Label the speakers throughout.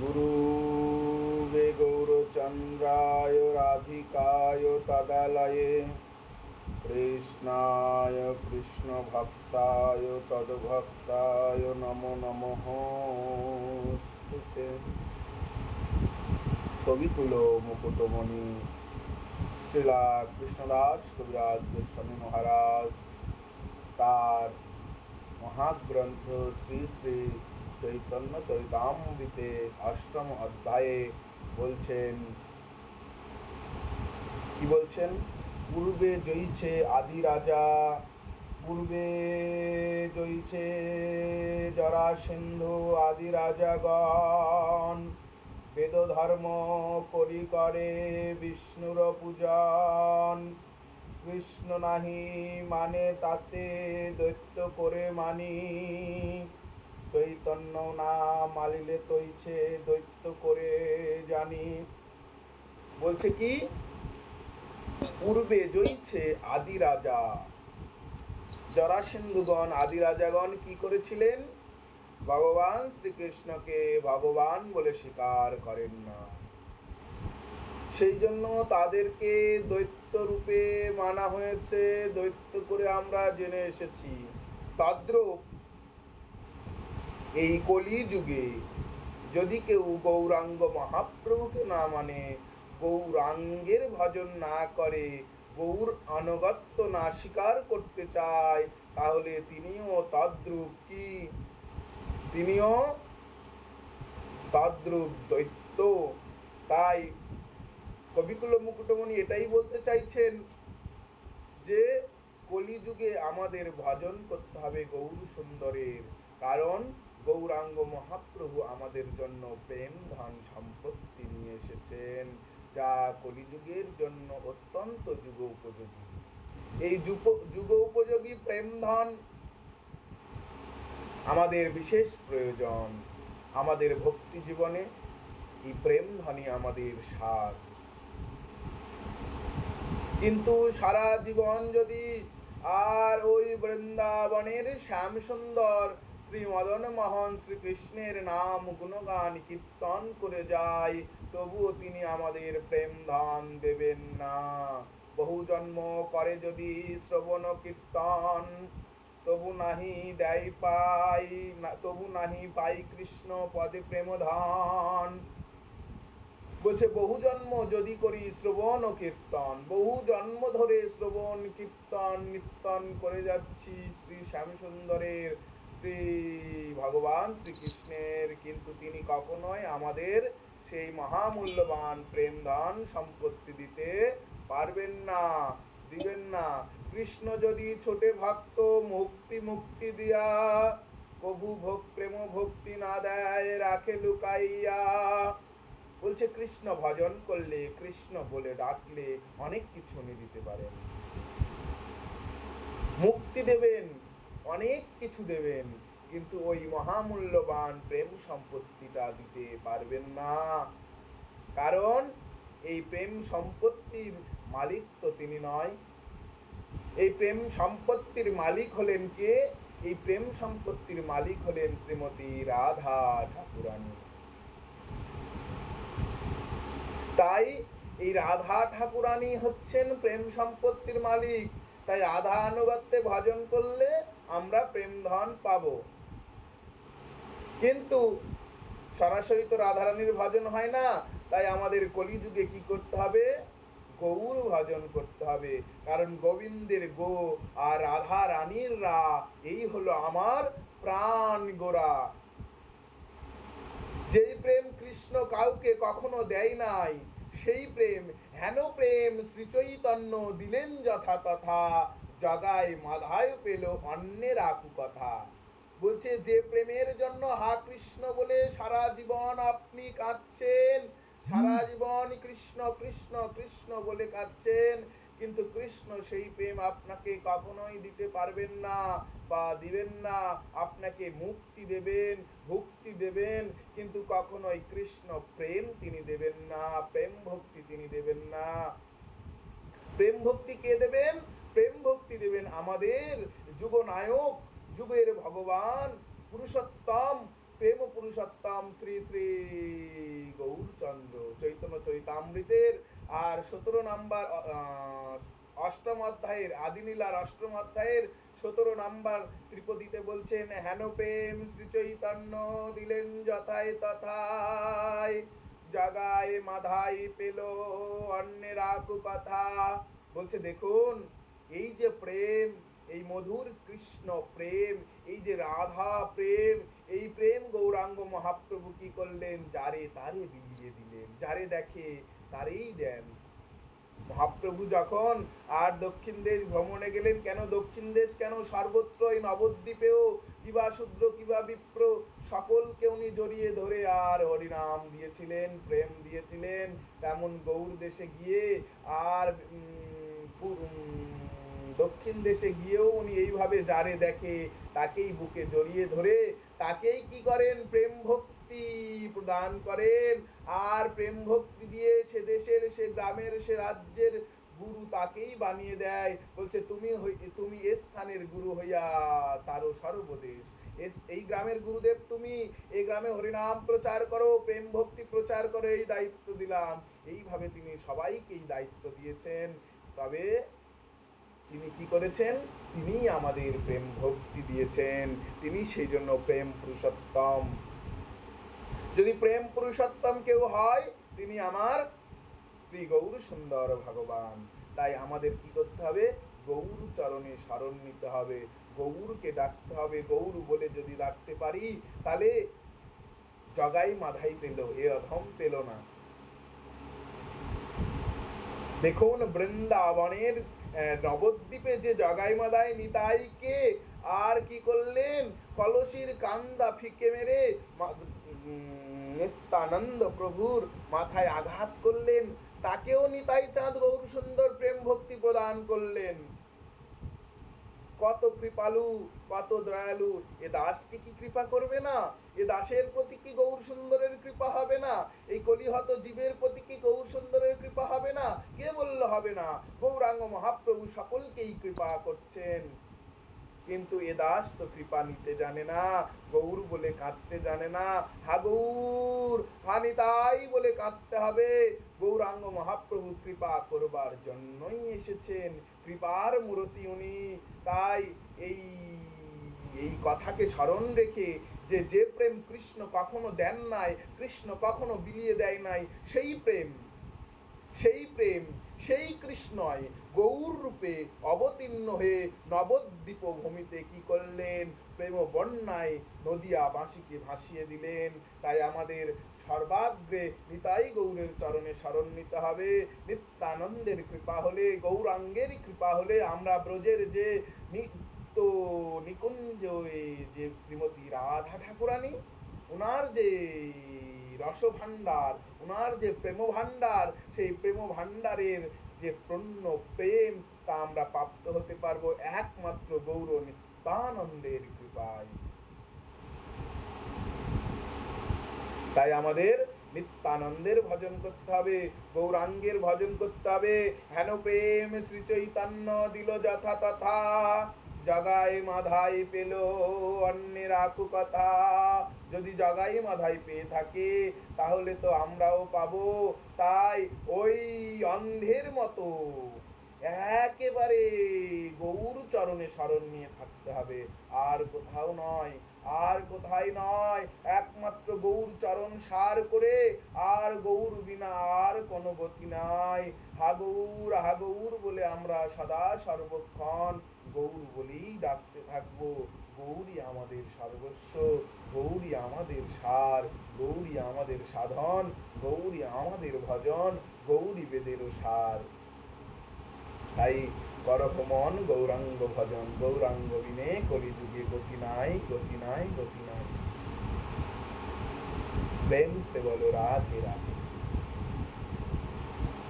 Speaker 1: गुरुवे गौरचन्द्राय राधिकाय तदालये कृष्णाय कृष्णभक्ताय तद्भक्ताय नमो नमः स्तुते। কবিকুল মুকুটমণি শ্রীলা কৃষ্ণদাস কবিরাজ গোস্বামী মহারাজ তার মহাগ্রন্থ শ্রী শ্রী চৈতন্য চরিতামৃতে অষ্টম অধ্যায়ে বলছেন, কি বলছেন? পূর্বে জয়ীছে আদি রাজা, পূর্বে জয়ীছে জরাসিন্ধু আদি রাজাগণ, বেদ ধর্ম করি করে বিষ্ণুর পূজন। কৃষ্ণ নাহি মানে তাতে দৈত্য করে মানি, চৈতন্য না মালিলে তৈছে দৈত্য করে জানি। বলছে কি, পূর্বে জয়ীছে আদি রাজা, জরাসিন্ধুগণ আদি রাজাগণ কি করেছিলেন? ভগবান শ্রীকৃষ্ণকে ভগবান বলে স্বীকার করেন না, সেই জন্য তাদেরকে দৈত্য রূপে মানা হয়েছে, দৈত্য করে আমরা জেনে এসেছি। তদ্রূপ এই কলি যুগে যদি কেউ গৌরাঙ্গ মহাপ্রভুকে না মানে, গৌরাঙ্গের ভজন না করে, গৌর আনুগত্য না স্বীকার করতে চায়, তাহলে তিনিও তদ্রূপ কি, তিনিও তদ্রূপ দৈত্য। তাই কবিকুল মুকুটমণি এটাই বলতে চাইছেন যে কলিযুগে আমাদের ভজন করতে হবে গৌর সুন্দরের, কারণ গৌরাঙ্গ মহাপ্রভু আমাদের জন্য প্রেম ধন সম্পত্তি নিয়ে এসেছেন, যা কলিযুগের জন্য অত্যন্ত যুগ উপযোগী। এই যুগ উপযোগী প্রেম ধন আমাদের বিশেষ প্রয়োজন। আমাদের ভক্তি জীবনে এই প্রেম ধনই আমাদের সার। কিন্তু সারা জীবন যদি আর ওই বৃন্দাবনের শ্যাম সুন্দর শ্রী মদন মোহন শ্রীকৃষ্ণের নাম গুণগান কীর্তন করে যায়, তবুও তিনি আমাদের প্রেম ধন দেবেন না। বহু জন্ম করে যদি শ্রবণ কীর্তন, তবু নাহি দেয় পাই, তবু নাহি পাই কৃষ্ণ পদে প্রেম ধন। বলছে বহু জন্ম যদি করি শ্রবণ ও কীর্তন, বহু জন্ম ধরে শ্রবণ কীর্তন নিত্যন করে যাচ্ছি শ্রী শ্যামসুন্দরের, শ্রী ভগবান শ্রীকৃষ্ণের, কিন্তু তিনি কখনোই আমাদের সেই মহামূল্যবান প্রেম ধন সম্পত্তি দিতে পারবেন না, দিবেন না। কৃষ্ণ যদি ছোটে ভক্ত মুক্তি দিয়া, কভু প্রেম ভক্তি না দেয় রাখে লুকাইয়া। বলছে কৃষ্ণ ভজন করলে, কৃষ্ণ বলে ডাকলে অনেক কিছু উনি দিতে পারেন, মুক্তি দেবেন, অনেক কিছু দেবেন, কিন্তু ওই মহামূল্যবান প্রেম সম্পত্তিটা দিতে পারবেন না। কারণ এই প্রেম সম্পত্তির মালিক তো তিনি নয়। এই প্রেম সম্পত্তির মালিক হলেন কে? এই প্রেম সম্পত্তির মালিক হলেন শ্রীমতী রাধা ঠাকুরানী। তাই এই রাধা ঠাকুরানী হচ্ছেন প্রেম সম্পত্তির মালিক। তাই রাধা আনুগত্যে ভজন করলে আমরা প্রেম ধন পাব। কিন্তু সরাসরি তো রাধারানীর ভজন হয় না, তাই আমাদের কলিযুগে কি করতে হবে? গৌর ভজন করতে হবে। কারণ গোবিন্দের গো আর রাধা রানীর রা, এই হলো আমার প্রাণ গোরা। যেই প্রেম কৃষ্ণ কাউকে কখনো দেয় নাই, সেই প্রেম, হেন প্রেম শ্রীচৈতন্য দিলেন যথা তথা, জগায় মাধায় পেল অন্যের আকু কথা। বলছে যে প্রেমের জন্য হা কৃষ্ণ বলে সারা জীবন আপনি কাঁদছেন, সারা জীবন কৃষ্ণ কৃষ্ণ কৃষ্ণ বলে কাঁদছেন, কিন্তু কৃষ্ণ সেই প্রেম আপনাকে কখনোই দিতে পারবেন না বা দিবেন না। আপনাকে মুক্তি দেবেন, ভক্তি দেবেন, কিন্তু কখনোই কৃষ্ণ প্রেম তিনি দেবেন না, প্রেম ভক্তি তিনি দেবেন না। প্রেম ভক্তি কে দেবেন? প্রেম ভক্তি দেবেন আমাদের যুগনায়ক, যুগের ভগবান পুরুষোত্তম প্রেম পুরুষোত্তম শ্রী শ্রী গৌরচন্দ্র চৈতন্য চৈতামৃতের আর 17 নম্বর অষ্টম অধ্যায়ের আদিনীলার অষ্টম অধ্যায়ের 17 নম্বর ত্রিপদীতে বলছেন, হেন প্রেম শ্রী চৈতন্য দিলেন যথায় তথায়, জাগায় মাধাই পেল অন্যেরা কথা। বলছে দেখুন, এই যে প্রেম, এই মধুর কৃষ্ণ প্রেম, এই যে রাধা প্রেম, এই প্রেম গৌরাঙ্গ মহাপ্রভু কি করলেন, যারে তারে বিলিয়ে দিলেন, যারে দেখে তারেই দেন। মহাপ্রভু যখন আর দক্ষিণ দেশ ভ্রমণে গেলেন, কেন দক্ষিণ দেশ, কেন সর্বত্র এই নবদ্বীপেও কিবা শূদ্র কিবা বিপ্র সকলকে উনি জড়িয়ে ধরে আর হরিনাম দিয়েছিলেন, প্রেম দিয়েছিলেন। তেমন গৌর দেশে গিয়ে আর দক্ষিণ দেশে গিয়েও উনি এইভাবে যারে দেখে তাকেই বুকে জড়িয়ে ধরে তাকেই কি করেন, প্রেম ভক্তি প্রদান করেন। আর প্রেম ভক্তি দিয়ে সে দেশের, সে গ্রামের, সে রাজ্যের গুরু তাকেই বানিয়ে দেয়। বলছে তুমি এ স্থানের গুরু হইয়া তারও সর্বদেশ, এই গ্রামের গুরুদেব তুমি, এই গ্রামে হরিনাম প্রচার করো, প্রেম ভক্তি প্রচার করো, এই দায়িত্ব দিলাম। এইভাবে তিনি সবাইকে এই দায়িত্ব দিয়েছেন। তবে তিনি কি করেছেন, তিনি আমাদের প্রেম ভক্তি দিয়েছেন, তিনি সেই জন্য প্রেম পুরুষোত্তম। যদি প্রেম পুরুষোত্তম কেউ হয়, তিনি আমার শ্রী গৌর সুন্দর ভগবান। তাই আমাদের কি করতে হবে, গৌর চরণে শরণ নিতে হবে, গৌরকে ডাকতে হবে। গৌর বলে যদি ডাকতে পারি, তাহলে জগাই মাধাই পেল, এ অধম পেল না। দেখুন বৃন্দাবনের নবদ্বীপে যে জগাই মাদাই নিতাইকে আর কি করলেন, কলসির কান্দা ফিকে মেরে নিত্যানন্দ প্রভুর মাথায় আঘাত করলেন, তাকেও নিতাই চাঁদ গৌর সুন্দর প্রেম ভক্তি প্রদান করলেন। কত কৃপালু, কত দয়ালু, এ দাসকে কি কৃপা করবে না? এ দাসের প্রতি কি গৌর সুন্দরের কৃপা হবে না? এই কলিহত জীবের প্রতি কি গৌর সুন্দরের কৃপা হবে না? কে বলল হবে না? গৌরাঙ্গ মহাপ্রভু সকলকেই কৃপা করছেন। কিন্তু এ দাস তো কৃপা নিতে জানে না, গৌর বলে কাঁদতে জানে না। হা গৌর, হা নিতাই বলে কাঁদতে হবে। গৌরাঙ্গ মহাপ্রভু কৃপা করবার জন্যই এসেছেন, কৃপার মূর্তি উনি। তাই এই এই কথাকে স্মরণ রেখে যে প্রেম কৃষ্ণ কখনো দেন নাই, কৃষ্ণ কখনো বিলিয়ে দেয় নাই, সেই প্রেম, সেই প্রেম, সেই কৃষ্ণই গৌর রূপে অবতীর্ণ হয়ে নবদ্বীপ ভূমিতে কি করলেন, প্রেম বন্যায় নদিয়া বাঁশিকে ভাসিয়ে দিলেন। তাই আমাদের সর্বাগ্রে নিতাই গৌরের চরণে শরণ নিতে হবে। নিত্যানন্দের কৃপা হলে, গৌরাঙ্গের কৃপা হলে আমরা ব্রজের যে নিত্য নিকুঞ্জ যে শ্রীমতী রাধা ঠাকুরানী, ওনার যে রস ভান্ডার, ওনার যে প্রেম ভান্ডার, সেই প্রেম ভান্ডারের যে পূর্ণ প্রেম, তা আমরা প্রাপ্ত হতে পারবো একমাত্র গৌর নিত্যানন্দের কৃপায়। তাই আমাদের নিত্যানন্দের ভজন করতে হবে, গৌরাঙ্গের ভজন করতে হবে। হেন প্রেম শ্রী চৈতন্য দিল যথা তথা, জগাই মাধাই পেল অন্যের আকু কথা। যদি জগাই মাধাই পেয়ে থাকে, তাহলে তো আমরাও পাবো। তাই ওই অন্ধের মতো একেবারে গৌর চরণে শরণ নিয়ে থাকতে হবে, আর কোথাও নয়, আর কোথায় নয়। একমাত্র গৌর চরণ সার করে, আর গৌর বিনা আর কোনো গতি নাই। হা গৌর বলে আমরা সদা সর্বক্ষণ গৌর বলেই ডাকতে থাকবো। গৌরী আমাদের সর্বস্ব, গৌরী আমাদের সার, গৌরী আমাদের সাধন, গৌরী আমাদের ভজন, গৌরী বেদেরও সার। তাই করহ মন গৌরাঙ্গ ভজন, গৌরাঙ্গ বিনে কলিযুগে গতি নাই, গতি নাই, গতি নাই। প্রেম সে বলো রাধে রাধে।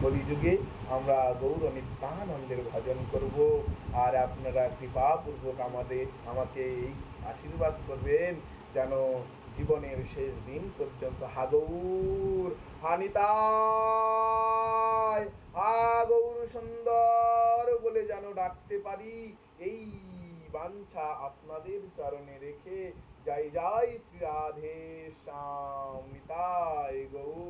Speaker 1: কলিযুগে আমরা গৌর নিত্যানন্দের ভজন করব। আর আপনারা কৃপাপূর্বক আমাকে এই আশীর্বাদ করবেন, যেন জীবনের শেষ দিন পর্যন্ত হা গৌর, হা নিতাই, হা গৌর সুন্দর বলে যেন ডাকতে পারি। এই বাঞ্ছা আপনাদের চরণে রেখে जय जय श्री राधे श्याम निताय गौर